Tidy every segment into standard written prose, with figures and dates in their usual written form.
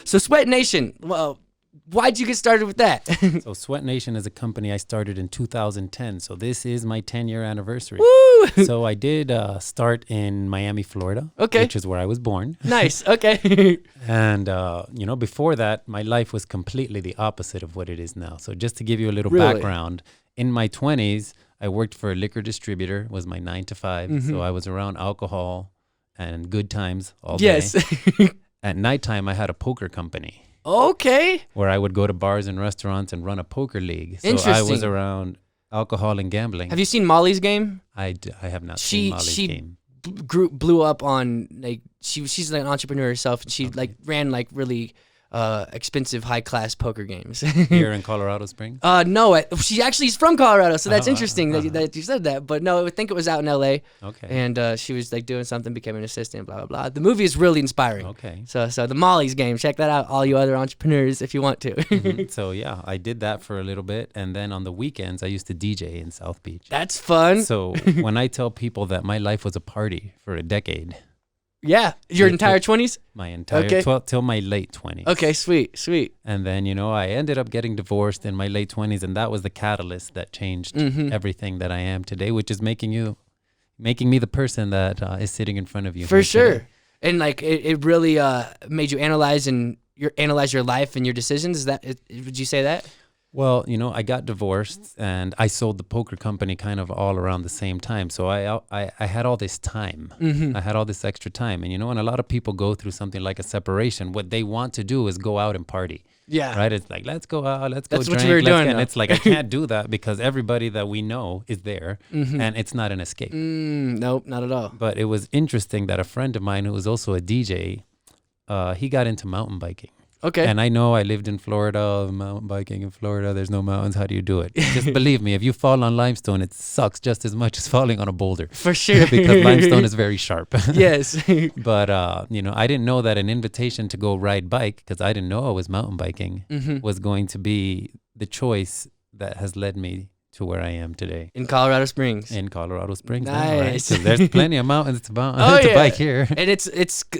So SweatNation, well, why'd you get started with that? So SweatNation is a company I started in 2010. So this is my 10-year anniversary. Woo! So I did start in Miami, Florida, Okay. which is where I was born. Nice. Okay. And, before that, my life was completely the opposite of what it is now. So just to give you a little Really? background, in my 20s, I worked for a liquor distributor, was my 9 to 5. So I was around alcohol and good times all day. Yes. At nighttime, I had a poker company Okay. where I would go to bars and restaurants and run a poker league. So I was Interesting. around alcohol and gambling. Have you seen Molly's Game? I have not seen Molly's She game. blew up on like she's like an entrepreneur herself, and she like ran like really expensive high class poker games. Here in Colorado Springs? No, she actually is from Colorado, so that's interesting that you said that. But no, I think it was out in L.A. Okay. And she was like doing something, became an assistant, blah blah blah. The movie is really inspiring. Okay. So the Molly's Game, check that out, all you other entrepreneurs, if you want to. Mhm. So yeah, I did that for a little bit, and then on the weekends I used to DJ in South Beach. That's fun. So when I tell people that my life was a party for a decade, Yeah, your It entire took- 20s. my entire Okay. till my late 20s. Okay, sweet. And then I ended up getting divorced in my late 20s, and that was the catalyst that changed everything that I am today, which is making me the person that is sitting in front of you For here sure. today. And like it really made you analyze your life and your decisions. Would you say that? Well, I got divorced and I sold the poker company kind of all around the same time. So I had all this time. I had all this extra time. And when a lot of people go through something like a separation, what they want to do is go out and party. Yeah. Right? It's like, let's go out, let's go That's drink. what you were doing, And though. it's like, I can't do that because everybody that we know is there and it's not an escape. Nope, not at all. But it was interesting that a friend of mine who was also a DJ, he got into mountain biking. Okay. And I know I lived in Florida, mountain biking in Florida. There's no mountains. How do you do it? Just believe me, if you fall on limestone, it sucks just as much as falling on a boulder. For sure. Because limestone is very sharp. Yes. But, I didn't know that an invitation to go ride bike, because I didn't know I was mountain biking, was going to be the choice that has led me to where I am today. In Colorado Springs. In Colorado Springs. Now, Nice. right? So there's plenty of mountains to Oh, yeah. bike here. And it's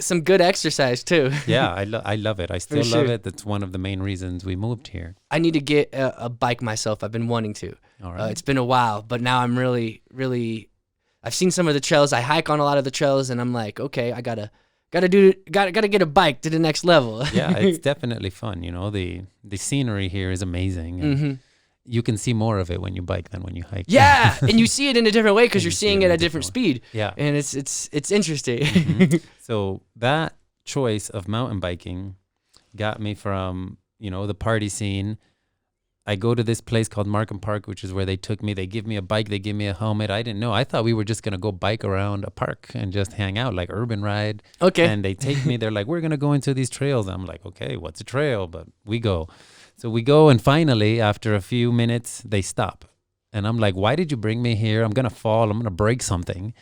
some good exercise too. Yeah, I love it. I still sure. love it. That's one of the main reasons we moved here. I need to get a bike myself. I've been wanting to. All right. It's been a while, but now I'm really, I've seen some of the trails. I hike on a lot of the trails, and I'm like, okay, I gotta get a bike to the next level. Yeah, it's definitely fun. The scenery here is amazing. And you can see more of it when you bike than when you hike. Yeah, and you see it in a different way because And you're you see seeing it it in at a a different different speed. Yeah. And it's interesting. So that choice of mountain biking got me from, the party scene. I go to this place called Markham Park, which is where they took me. They give me a bike. They give me a helmet. I didn't know. I thought we were just going to go bike around a park and just hang out, like urban ride. Okay. And they take me. They're like, we're going to go into these trails. I'm like, okay, what's a trail? But we go. So we go, and finally, after a few minutes, they stop. And I'm like, why did you bring me here? I'm going to fall. I'm going to break something.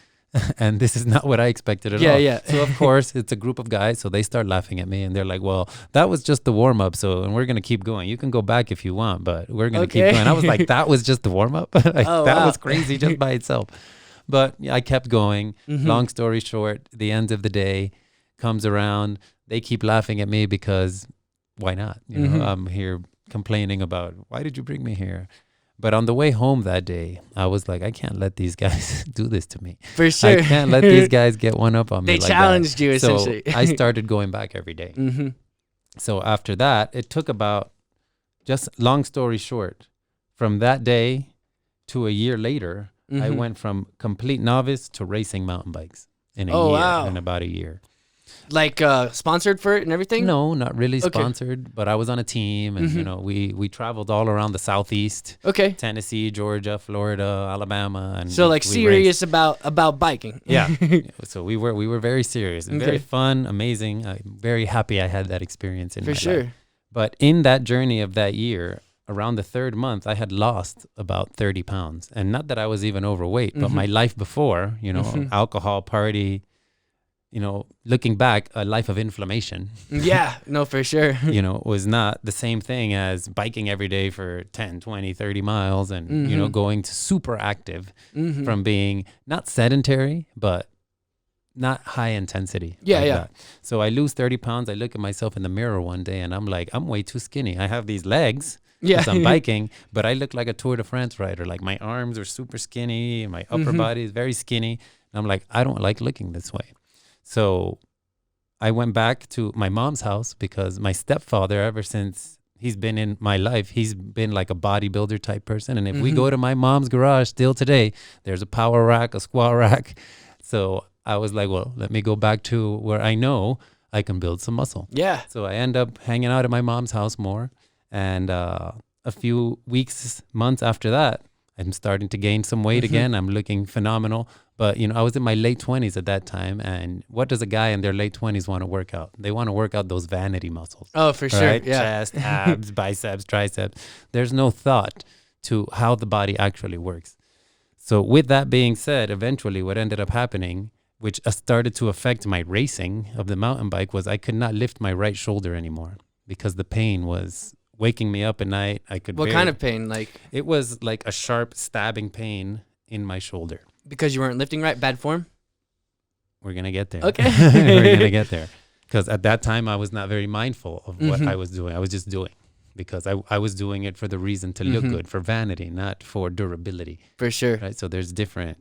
And this is not what I expected at all. Yeah. So, of course, it's a group of guys. So they start laughing at me. And they're like, well, that was just the warm-up. And we're going to keep going. You can go back if you want, but we're going to keep going. I was like, that was just the warm-up? That wow. was crazy just by itself. But yeah, I kept going. Long story short, the end of the day comes around. They keep laughing at me because why not? I'm here complaining about, why did you bring me here? But on the way home that day, I was like, I can't let these guys do this to me. For sure. I can't let these guys get one up on me. They like challenged that. you, essentially. So I started going back every day. So after that, it took about, just long story short, from that day to a year later, I went from complete novice to racing mountain bikes in a year, wow. in about a year. Like sponsored for it and everything? No, not really Okay. sponsored, but I was on a team, and we traveled all around the Southeast, Okay. Tennessee, Georgia, Florida, Alabama, and So like we serious about biking. Yeah. So we were very serious and very Okay. fun, amazing. I'm very happy I had that experience in For my sure. life. But in that journey of that year, around the third month, I had lost about 30 pounds. And not that I was even overweight, but my life before, alcohol, party, looking back, a life of inflammation, Yeah, no, for sure. was not the same thing as biking every day for 10, 20, 30 miles and, going to super active from being not sedentary, but not high intensity. Yeah, like yeah. that. So I lose 30 pounds. I look at myself in the mirror one day and I'm like, I'm way too skinny. I have these legs Yeah. because I'm biking, but I look like a Tour de France rider. Like my arms are super skinny and my upper body is very skinny. And I'm like, I don't like looking this way. So I went back to my mom's house because my stepfather, ever since he's been in my life, he's been like a bodybuilder type person. And if we go to my mom's garage still today, there's a power rack, a squat rack. So I was like, well, let me go back to where I know I can build some muscle. Yeah. So I end up hanging out at my mom's house more. And a few weeks, months after that, I'm starting to gain some weight again. I'm looking phenomenal. But, you know, I was in my late 20s at that time. And what does a guy in their late 20s want to work out? They want to work out those vanity muscles. Oh, for sure. Right? Yeah. Chest, abs, biceps, triceps. There's no thought to how the body actually works. So with that being said, eventually what ended up happening, which started to affect my racing of the mountain bike, was I could not lift my right shoulder anymore because the pain was waking me up at night. I could What kind of pain? Like, it was like a sharp stabbing pain in my shoulder. because you weren't lifting right, bad form? We're going to get there. Okay. We're going to get there. Because at that time, I was not very mindful of what I was doing. I was just doing because I was doing it for the reason to look good, for vanity, not for durability. For sure. Right? So it's different.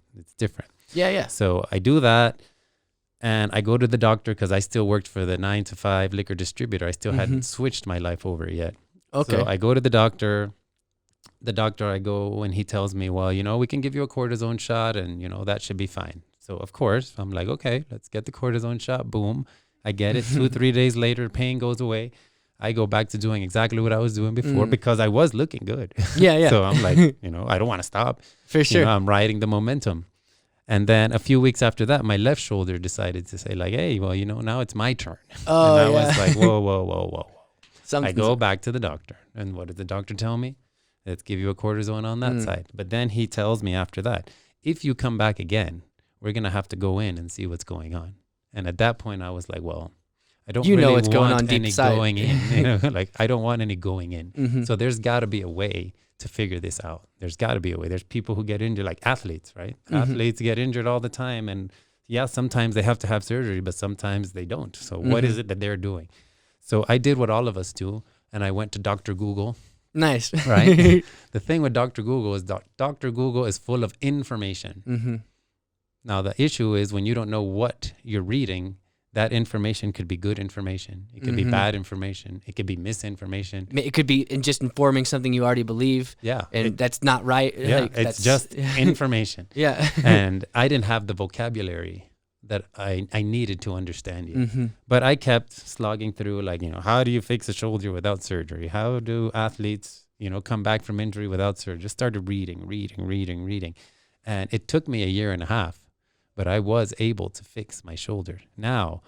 Yeah, yeah. So I do that and I go to the doctor because I still worked for the 9 to 5 liquor distributor. I still hadn't switched my life over yet. Okay. So I go to the doctor. The doctor I go and he tells me, well, you know, we can give you a cortisone shot and, you know, that should be fine. So, of course, I'm like, okay, let's get the cortisone shot. Boom. I get it. 2-3 days later, pain goes away. I go back to doing exactly what I was doing before because I was looking good. Yeah, yeah. So I'm like, you know, I don't want to stop. For sure. You know, I'm riding the momentum. And then a few weeks after that, my left shoulder decided to say like, hey, well, you know, now it's my turn. Oh, and I yeah. was like, whoa. I Something's- go back to the doctor. And what did the doctor tell me? Let's give you a cortisone on that side. But then he tells me after that, if you come back again, we're going to have to go in and see what's going on. And at that point, I was like, well, I don't You know really what's going want on deep any inside. going in. You know? Like, I don't want any going in. So there's got to be a way to figure this out. There's got to be a way. There's people who get injured, like athletes, right? Athletes get injured all the time. And yeah, sometimes they have to have surgery, but sometimes they don't. So what is it that they're doing? So I did what all of us do. And I went to Dr. Google. Nice. Right. The thing with Dr. Google is Dr. Google is full of information. Now, the issue is when you don't know what you're reading, that information could be good information. It could be bad information. It could be misinformation. It could be in just informing something you already believe. Yeah. And that's not right. Yeah. Like, It's that's just information. Yeah. And I didn't have the vocabulary that I needed to understand you. But I kept slogging through, like, you know, how do you fix a shoulder without surgery? How do athletes, you know, come back from injury without surgery? Just started reading. And it took me 1.5 years, but I was able to fix my shoulder. Now,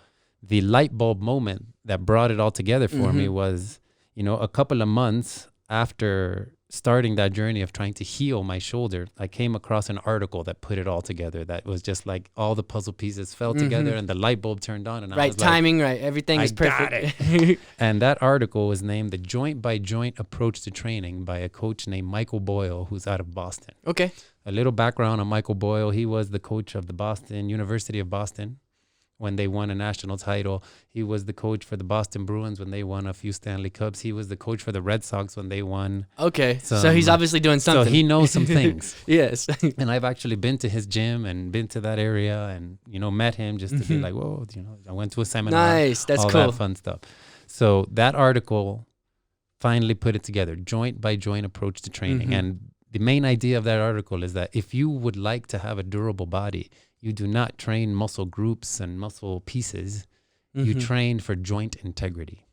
the light bulb moment that brought it all together for me was, you know, a couple of months after starting that journey of trying to heal my shoulder, I came across an article that put it all together. That was just like all the puzzle pieces fell together and the light bulb turned on. And I Right was timing, right. Everything is got perfect. And that article was named The Joint by Joint Approach to Training by a coach named Michael Boyle, who's out of Boston. Okay. A little background on Michael Boyle. He was the coach of the University of Boston when they won a national title. He was the coach for the Boston Bruins when they won a few Stanley Cups. He was the coach for the Red Sox when they won. Okay. So he's obviously doing something. So he knows some things. Yes. And I've actually been to his gym and been to that area and, you know, met him just to be like, whoa, you know, I went to a seminar. Nice. That's all cool. that fun stuff. So that article finally put it together, joint by joint approach to training. And the main idea of that article is that if you would like to have a durable body, you do not train muscle groups and muscle pieces. You train for joint integrity.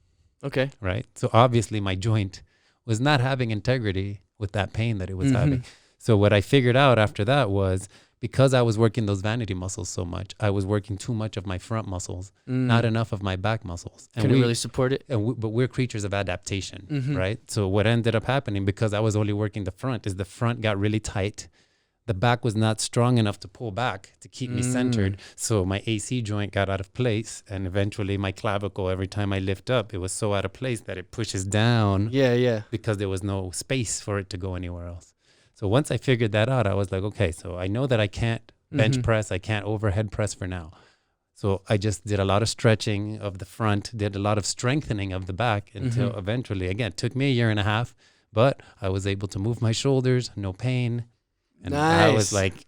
Okay. Right? So obviously my joint was not having integrity with that pain that it was having. So what I figured out after that was because I was working those vanity muscles so much, I was working too much of my front muscles, not enough of my back muscles. And Couldn't really support it. but we're creatures of adaptation, right? So what ended up happening, because I was only working the front, is the front got really tight. The back was not strong enough to pull back to keep me centered. So my AC joint got out of place. And eventually my clavicle, every time I lift up, it was so out of place that it pushes down. Yeah, yeah. Because there was no space for it to go anywhere else. So once I figured that out, I was like, okay, so I know that I can't bench press. I can't overhead press for now. So I just did a lot of stretching of the front, did a lot of strengthening of the back until eventually, again, it took me a year and a half, but I was able to move my shoulders, no pain. And I was like,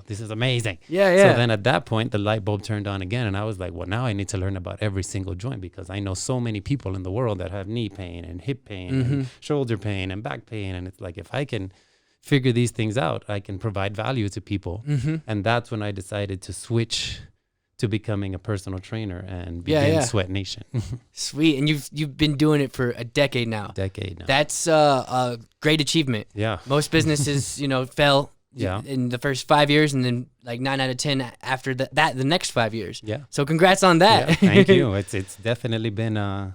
this is amazing. Yeah. So then at that point, the light bulb turned on again. And I was like, well, now I need to learn about every single joint, because I know so many people in the world that have knee pain and hip pain and shoulder pain and back pain. And it's like, if I can figure these things out, I can provide value to people. And that's when I decided to switch to becoming a personal trainer and begin SweatNation. Sweet. And you've been doing it for a decade now. That's a great achievement. Yeah. Most businesses, fail in the first 5 years, and then like 9 out of 10 after the next 5 years. Yeah. So congrats on that. Yeah, thank you. It's definitely been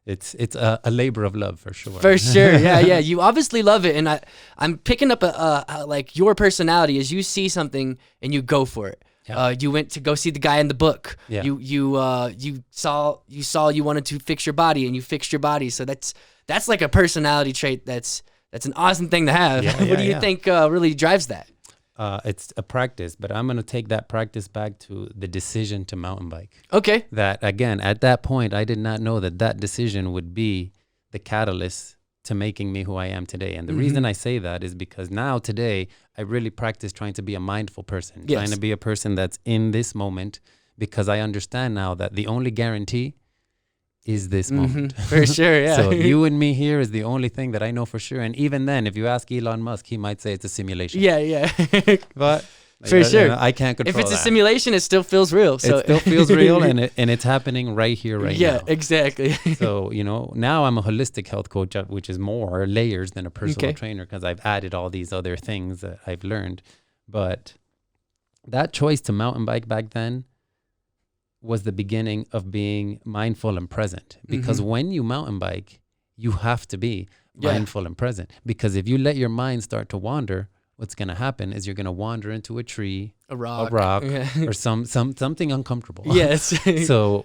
it's a labor of love for sure. For sure. Yeah. You obviously love it, and I'm picking up like your personality is you see something and you go for it. Yeah. You went to go see the guy in the book. Yeah. You saw you wanted to fix your body, and you fixed your body. So that's like a personality trait. That's an awesome thing to have. Yeah, what do you think really drives that? It's a practice, but I'm going to take that practice back to the decision to mountain bike. Okay. That again, at that point, I did not know that decision would be the catalyst to making me who I am today. And the reason I say that is because now today, I really practice trying to be a mindful person, trying to be a person that's in this moment, because I understand now that the only guarantee is this moment. For sure, yeah. So you and me here is the only thing that I know for sure. And even then, if you ask Elon Musk, he might say it's a simulation. Yeah. But for sure, I can't control if it's that. a simulation, it still feels real. So it still feels real, and it's happening right here, right now. Yeah, exactly. So, now I'm a holistic health coach, which is more layers than a personal trainer, because I've added all these other things that I've learned. But that choice to mountain bike back then was the beginning of being mindful and present. Because when you mountain bike, you have to be mindful and present. Because if you let your mind start to wander, what's going to happen is you're going to wander into a tree, a rock or something uncomfortable. Yes. So